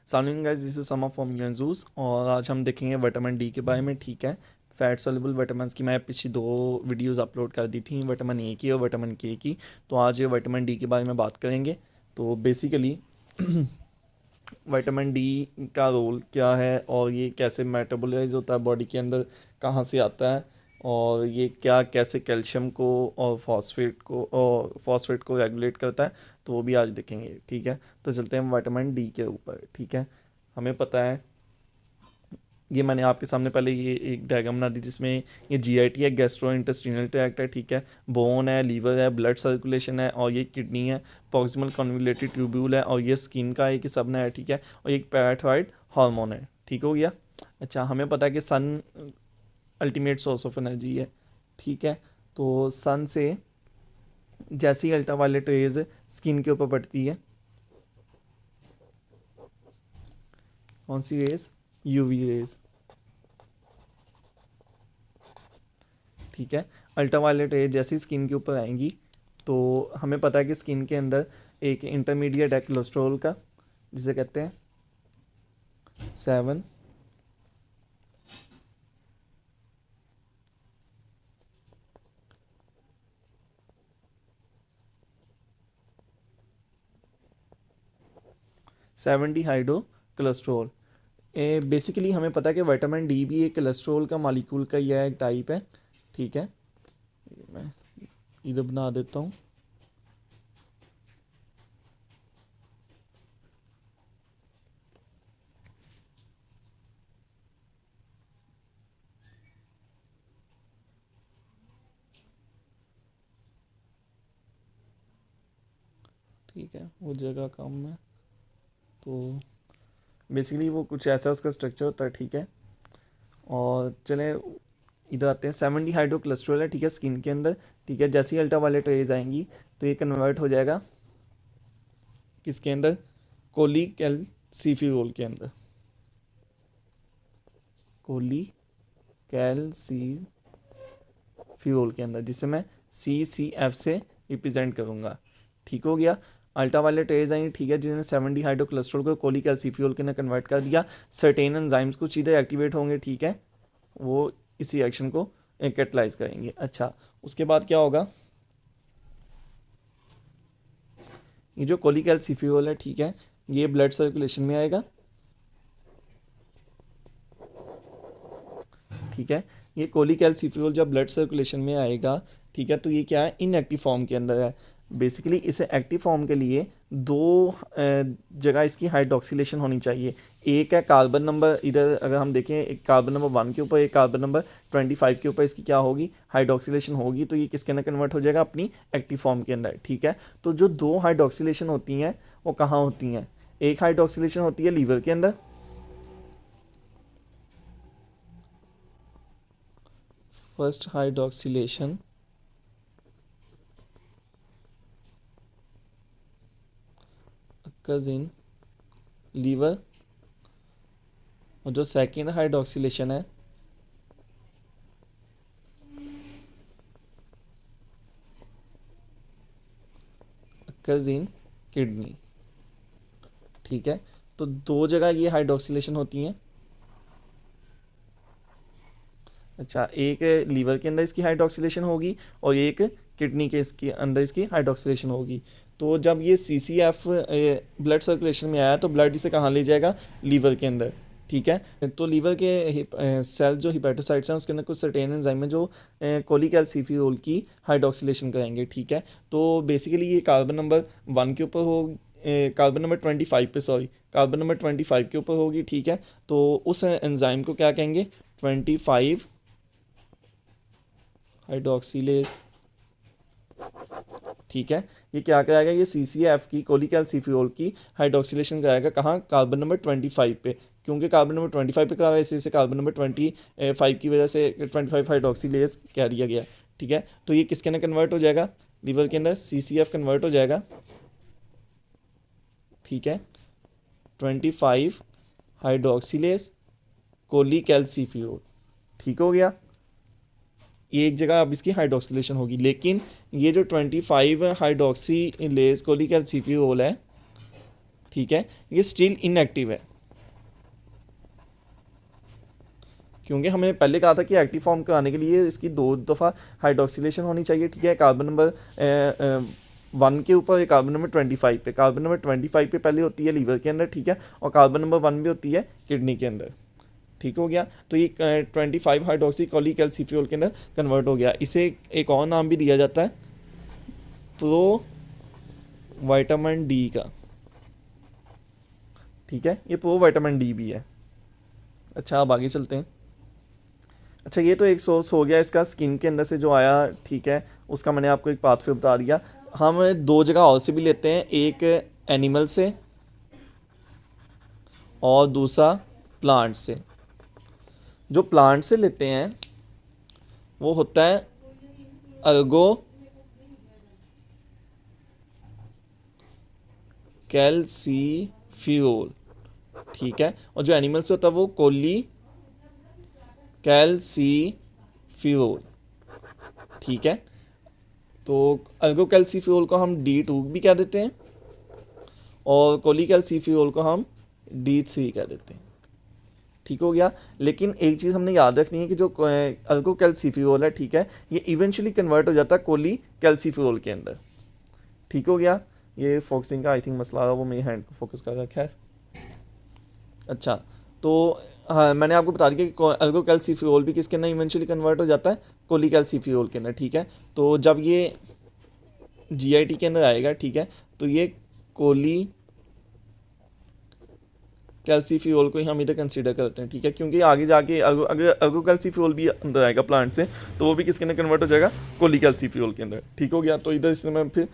Sounding guys, this is समा from यूएनजूस और आज हम देखेंगे विटामिन डी के बारे में। ठीक है, फैट सोल्युबल विटामिन की मैं पिछली 2 वीडियोस अपलोड कर दी थी, विटामिन ए की और विटामिन के की। तो आज ये विटामिन डी के बारे में बात करेंगे। तो बेसिकली विटामिन डी का रोल क्या है और ये कैसे मेटाबोलाइज होता है बॉडी के अंदर, कहाँ से आता है, और ये क्या कैसे कैल्शियम को और फॉस्फेट को रेगुलेट करता है, तो वो भी आज देखेंगे। ठीक है, तो चलते हैं विटामिन डी के ऊपर। ठीक है, हमें पता है, ये मैंने आपके सामने पहले ये एक डायग्राम बना दी जिसमें ये जीआईटी है, गैस्ट्रो इंटेस्टिनल ट्रैक्ट है, ठीक है, बोन है, लीवर है, ब्लड सर्कुलेशन है, और ये किडनी है, प्रॉक्सिमल कन्वोल्यूटेड ट्यूब्यूल है, और ये स्किन का एक सबना है। ठीक है, और एक पैराथायरॉइड हार्मोन है। ठीक हो गया। अच्छा, हमें पता है कि सन अल्टीमेट सोर्स ऑफ एनर्जी है। ठीक है, तो सन से जैसी अल्ट्रावायलेट रेज स्किन के ऊपर पड़ती है, कौन सी रेज? UV rays. ठीक है, अल्ट्रावायलेट रेज जैसी स्किन के ऊपर आएंगी तो हमें पता है कि स्किन के अंदर एक इंटरमीडिएट है कोलेस्ट्रॉल का, जिसे कहते हैं 7 70 हाइड्रो कोलेस्ट्रॉल। बेसिकली हमें पता है कि विटामिन डी भी एक कोलेस्ट्रॉल का मालिक्यूल का यह एक टाइप है। ठीक है, मैं इधर बना देता हूँ। ठीक है, वो जगह कम है, तो बेसिकली वो कुछ ऐसा उसका स्ट्रक्चर होता है। ठीक है, और चले इधर आते हैं। 70 हाइड्रो कोलेस्ट्रॉल है, ठीक है, स्किन के अंदर। ठीक है, जैसी अल्ट्रावायलेट रेज आएंगी तो ये कन्वर्ट हो जाएगा किसके अंदर? कोलीकैल्सिफिरोल के अंदर। कोलीकैल्सिफिरोल के अंदर, जिसे मैं CCF से रिप्रेजेंट करूँगा। ठीक हो गया। अल्ट्रावायलेट रेज आई, ठीक है, जिन्होंने 70 हाइड्रो कोलेस्ट्रॉल को कोलीकैल्सिफिरोल के अंदर कन्वर्ट कर दिया। सर्टेन एंजाइम्स कुछ इधर एक्टिवेट होंगे, ठीक है, वो इसी एक्शन को कैटलाइज करेंगे। अच्छा, उसके बाद क्या होगा? ये जो कोलीकैल्सिफिरोल है, ठीक है, ये ब्लड सर्कुलेशन में आएगा। ठीक है, ये कोलीकैल्सिफिरोल जब ब्लड सर्कुलेशन में आएगा, ठीक है, तो ये क्या है? इनएक्टिव फॉर्म के अंदर है। बेसिकली इसे एक्टिव फॉर्म के लिए दो जगह इसकी हाइड्रोक्सिलेशन होनी चाहिए। एक है कार्बन नंबर, इधर अगर हम देखें, एक कार्बन नंबर 1 के ऊपर, एक कार्बन नंबर 25 के ऊपर इसकी क्या होगी? हाइड्रोक्सिलेशन होगी। तो ये किसके अंदर कन्वर्ट हो जाएगा? अपनी एक्टिव फॉर्म के अंदर। ठीक है, तो जो दो हाइड्रोक्सिलेशन होती हैं वो कहाँ होती हैं? एक हाइड्रोक्सिलेशन होती है लीवर के अंदर, first hydroxylation occurs in liver, और जो सेकेंड हाइड्रोक्सिलेशन है occurs in किडनी। ठीक है, तो दो जगह ये हाइड्रोक्सिलेशन होती हैं। अच्छा, एक लीवर के अंदर इसकी हाइड्रोक्सिलेशन होगी और एक किडनी के इसके अंदर इसकी हाइड्रोक्सिलेशन होगी। तो जब ये CCF ब्लड सर्कुलेशन में आया तो ब्लड इसे कहाँ ले जाएगा? लीवर के अंदर। ठीक है, तो लीवर के सेल जो हिपेटोसाइट्स हैं उसके अंदर कुछ सर्टेन एंजाइम है जो कोलीकैल्सिफिरोल की हाइड्रोक्सिलेशन कराएंगे। ठीक है, तो बेसिकली ये कार्बन नंबर 1 के ऊपर हो, कार्बन नंबर 25 पे, सॉरी, कार्बन नंबर 25 के ऊपर होगी। ठीक है, तो उस एंजाइम को क्या कहेंगे? 25 हाइड्रोक्सिलेज। ठीक है, ये क्या कराएगा? ये CCF की, कोलीकैल्सिफिरोल की हाइड्रोक्सिलेशन कराएगा। कहाँ? कार्बन नंबर 25 पे। क्योंकि कार्बन नंबर 25 पे करा है, इसे कार्बन नंबर 25 की वजह से 25 हाइड्रोक्सिलेज कह दिया गया। ठीक है, तो ये किसके अंदर कन्वर्ट हो जाएगा? लीवर के अंदर CCF कन्वर्ट हो जाएगा। ठीक है, 25 हाइड्रोक्सिलेज कोलीकैल्सिफिरोल। ठीक हो गया। ये एक जगह अब इसकी हाइड्रोक्सिलेशन होगी, लेकिन ये जो 25 हाइड्रोक्सीलेज कोलीकैल्सिफिरोल है, ठीक है, ये स्टिल इनएक्टिव है। क्योंकि हमने पहले कहा था कि एक्टिव फॉर्म कराने के लिए इसकी 2 दफ़ा हाइड्रोक्सिलेशन होनी चाहिए, ठीक है, कार्बन नंबर 1 के ऊपर, कार्बन नंबर 25 पे। कार्बन नंबर 25 पे पहले होती है लीवर के अंदर, ठीक है, और कार्बन नंबर 1 पे होती है किडनी के अंदर। ठीक हो गया। तो ये 25 हाइड्रोक्सी कोलीकैल्सिफियोल के अंदर कन्वर्ट हो गया। इसे एक और नाम भी दिया जाता है प्रो विटामिन डी का, ठीक है, ये प्रो विटामिन डी भी है। अच्छा, अब आगे चलते हैं। अच्छा, ये तो एक सोर्स हो गया इसका स्किन के अंदर से जो आया, ठीक है, उसका मैंने आपको एक पाथवे बता दिया। हम 2 जगह और से भी लेते हैं, एक एनिमल से और दूसरा प्लांट से। जो प्लांट से लेते हैं वो होता है अर्गो कैल्सीफियोल, ठीक है, और जो एनिमल से होता है वो कोली कैल्सीफियोल, ठीक है। तो अर्गो कैल्सीफियोल को हम D2 भी कह देते हैं और कोली कैल्सीफियोल को हम D3 कह देते हैं। ठीक हो गया। लेकिन एक चीज़ हमने याद रखनी है कि जो अर्गो कैल्सीफियोल है, ठीक है, ये इवेंचुअली कन्वर्ट हो जाता है कोली कैल्सीफियोल के अंदर। ठीक हो गया। ये फोकसिंग का आई थिंक मसला है, वो मेरे हैंड को फोकस कर रखा है। अच्छा, तो हाँ, मैंने आपको बता दिया कि अर्गो कैल्सीफियोल भी किसके अंदर इवेंचुअली कन्वर्ट हो जाता है, कोली कैल्सीफियोल के अंदर, ठीक है। तो जब ये GIT के अंदर आएगा, ठीक है, तो ये कोली कैल्सीफियोल को ही हम इधर कंसीडर करते हैं, ठीक है, क्योंकि आगे जाके अगर अर्गो कैल्सीफियोल भी अंदर आएगा प्लांट से तो वो भी किसके अंदर कन्वर्ट हो जाएगा, कोली कैल्सीफियोल के अंदर। ठीक हो गया। तो इधर इसमें मैं फिर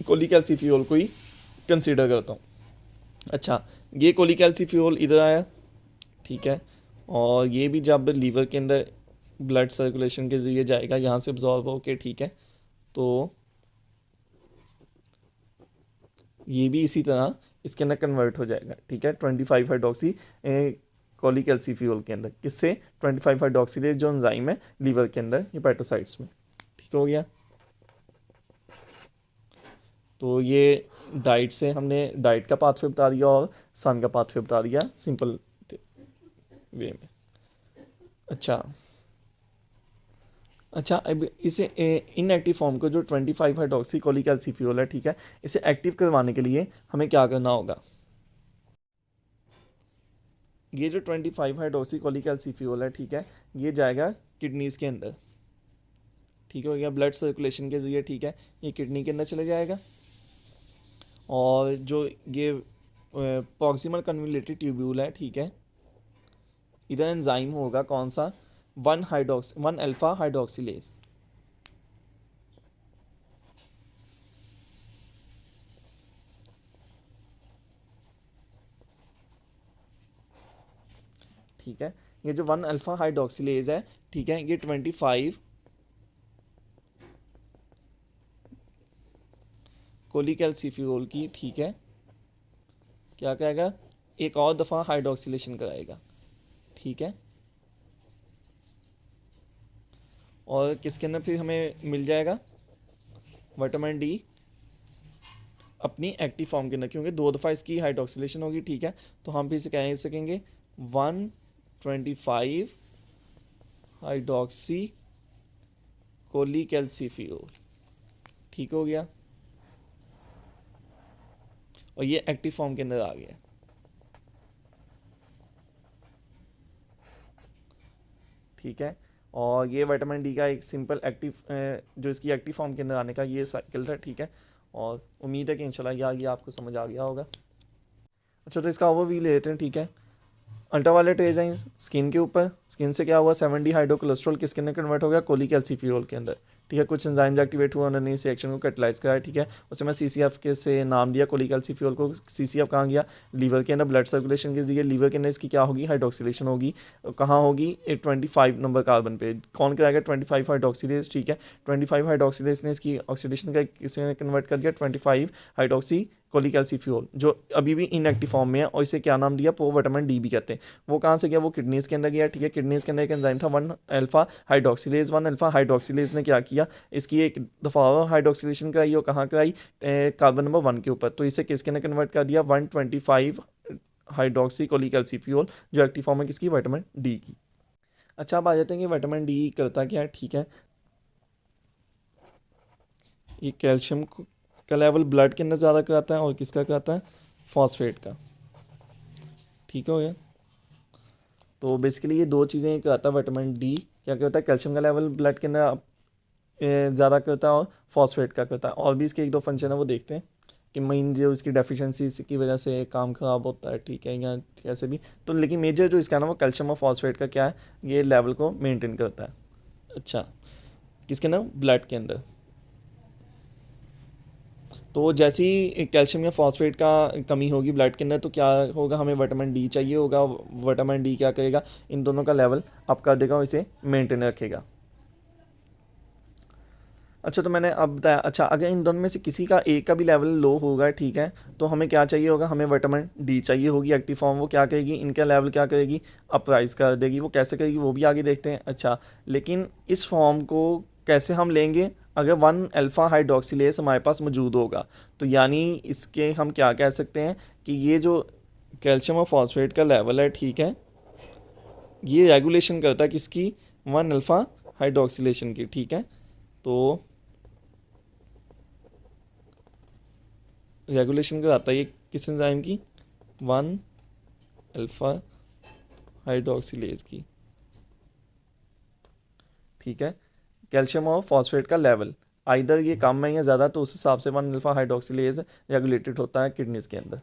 कोली कैल्सीफियोल को ही कंसीडर करता हूँ। अच्छा, ये कोली कैल्सीफियोल इधर आया, ठीक है, और ये भी जब लीवर के अंदर ब्लड सर्कुलेशन के ज़रिए जाएगा यहाँ से अब्जॉर्ब होके, ठीक है, तो ये भी इसी तरह इसके अंदर कन्वर्ट हो जाएगा, ठीक है, 25 हाइड्रोक्सी कोली कैल्सीफियोल के अंदर। किससे? 25 हाइड्रोक्सीलेज जो एंजाइम है लीवर के अंदर हेपेटोसाइट्स में। ठीक हो गया। तो ये डाइट से हमने डाइट का पाथवे बता दिया और सन का पाथवे बता दिया सिंपल वे में। अच्छा, अब इसे इनएक्टिव फॉर्म को जो 25 हाइड्रोक्सी कोली कैल्सीफियोल है, ठीक है, इसे एक्टिव करवाने के लिए हमें क्या करना होगा। ये जो 25 हाइड्रोक्सी कोली कैल्सीफियोल है, ठीक है, ये जाएगा किडनीज़ के अंदर। ठीक हो गया, ब्लड सर्कुलेशन के ज़रिए, ठीक है, ये किडनी के अंदर चले जाएगा। और जो ये प्रॉक्सिमल कन्वोल्यूटेड ट्यूब्यूल है, ठीक है, इधर एंजाइम होगा कौन सा, 1 अल्फा हाइड्रोक्सिलेज। ठीक है, ये जो 1 अल्फा हाइड्रोक्सिलेज है, ठीक है, ये 25 कोली कैल्सीफियोल की, ठीक है, क्या कहेगा, एक और दफ़ा हाइड्रोक्सिलेशन कराएगा। ठीक है, और किसके अंदर फिर हमें मिल जाएगा विटामिन डी अपनी एक्टिव फॉर्म के अंदर, क्योंकि 2 दफ़ा इसकी हाइड्रोक्सिलेशन होगी। ठीक है, तो हम फिर इसे कह सकेंगे 125 हाइड्रोक्सी कोली कैल्सीफियोल। ठीक हो गया, और ये एक्टिव फॉर्म के अंदर आ गया। ठीक है, और ये विटामिन डी का एक सिंपल एक्टिव जो इसकी एक्टिव फॉर्म के अंदर आने का ये साइकिल था। ठीक है, और उम्मीद है कि इंशाल्लाह ये आपको समझ आ गया होगा। अच्छा, तो इसका ओवरव्यू ले लेते हैं। ठीक है, अल्ट्रावायलेट रेज आई स्किन के ऊपर, स्किन से क्या हुआ, 7D हाइड्रो कोलेस्ट्रॉल किसके अंदर कन्वर्ट हो गया, कोली कैल्सीफियोल के अंदर। ठीक है, कुछ एंजाइम्स एक्टिवेट हुआ, उन्होंने इस रिएक्शन को कैटलाइज कराया। ठीक है, उसे मैं CCF के से नाम दिया कोली कैल्सीफियोल को। CCF कहाँ गया, लीवर के अंदर, ब्लड सर्कुलेशन के जरिए लीवर के अंदर इसकी क्या होगी, हाइड्रोक्सिलेशन होगी। कहाँ होगी, 25 नंबर कार्बन पे। कौन कराएगा, 25 हाइड्रोक्सिलेज। ठीक है, 25 हाइड्रोक्सिलेज ने इसकी ऑक्सीडेशन का किसने कन्वर्ट कर दिया, 25 हाइड्रोक्सी कोली कैल्सीफियोल, जो अभी भी इनएक्टिव फॉर्म में है, और इसे क्या नाम दिया, प्रो विटामिन डी भी कहते हैं। वो कहाँ से गया, वो किडनीज़ के अंदर गया। ठीक है, किडनीज़ के अंदर एक एंजाइम था 1 अल्फा हाइड्रोक्सिलेज। 1 अल्फा हाइड्रोक्सिलेज ने क्या किया, इसकी एक दफ़ा और हाइड्रोक्सिलेशन कराई, और कहाँ कराई, कार्बन नंबर 1 के ऊपर। तो इसे किसके अंदर कन्वर्ट कर दिया, 125 हाइड्रोक्सी कोली कैल्सीफियोल, जो एक्टिव फॉर्म है किसकी, विटामिन डी की। अच्छा, अब आ जाते हैं कि विटामिन डी करता क्या है, ठीक है। ये कैल्शियम का लेवल ब्लड के अंदर ज़्यादा कराता है और किसका कराता है, फॉस्फेट का, ठीक हो गया। तो बेसिकली ये दो चीज़ें ही कराता है विटामिन डी, क्या करता है, कैल्शियम का लेवल ब्लड के अंदर ज़्यादा करता है और फॉस्फेट का करता है। और भी इसके एक दो फंक्शन है वो देखते हैं कि मेन जो इसकी डेफिशिएंसी की वजह से काम ख़राब होता है, ठीक है, या कैसे भी। तो लेकिन मेजर जो इसका ना वो कैल्शियम और फॉस्फेट का क्या है, ये लेवल को मेंटेन करता है। अच्छा, किसके ना, ब्लड के अंदर। तो जैसे ही कैल्शियम या फॉस्फेट का कमी होगी ब्लड के अंदर तो क्या होगा, हमें विटामिन डी चाहिए होगा। विटामिन डी क्या करेगा, इन दोनों का लेवल अप कर देगा और इसे मेंटेन रखेगा। अच्छा, तो मैंने अब बताया। अच्छा, अगर इन दोनों में से किसी का एक का भी लेवल लो होगा, ठीक है, तो हमें क्या चाहिए होगा, हमें विटामिन डी चाहिए होगी। एक्टिव फॉर्म वो क्या करेगी, इनका लेवल क्या करेगी, अपराइज कर देगी। वो कैसे करेगी वो भी आगे देखते हैं। अच्छा, लेकिन इस फॉर्म को कैसे हम लेंगे, अगर 1 अल्फ़ा हाइड्रोक्सिलेज हमारे पास मौजूद होगा, तो यानी इसके हम क्या कह सकते हैं कि ये जो कैल्शियम और फॉस्फेट का लेवल है, ठीक है, ये रेगुलेशन करता है किसकी, 1 अल्फ़ा हाइड्रोक्सिलेशन की, ठीक है। तो रेगुलेशन कराता है ये किस एंजाइम की, 1 अल्फ़ा हाइड्रोक्सिलेज की, ठीक है। कैल्शियम और फॉस्फेट का लेवल आइदर ये कम है या ज़्यादा, तो उस हिसाब से 1 अल्फ़ा हाइड्रोक्सिलेज रेगुलेटेड होता है किडनीज के अंदर।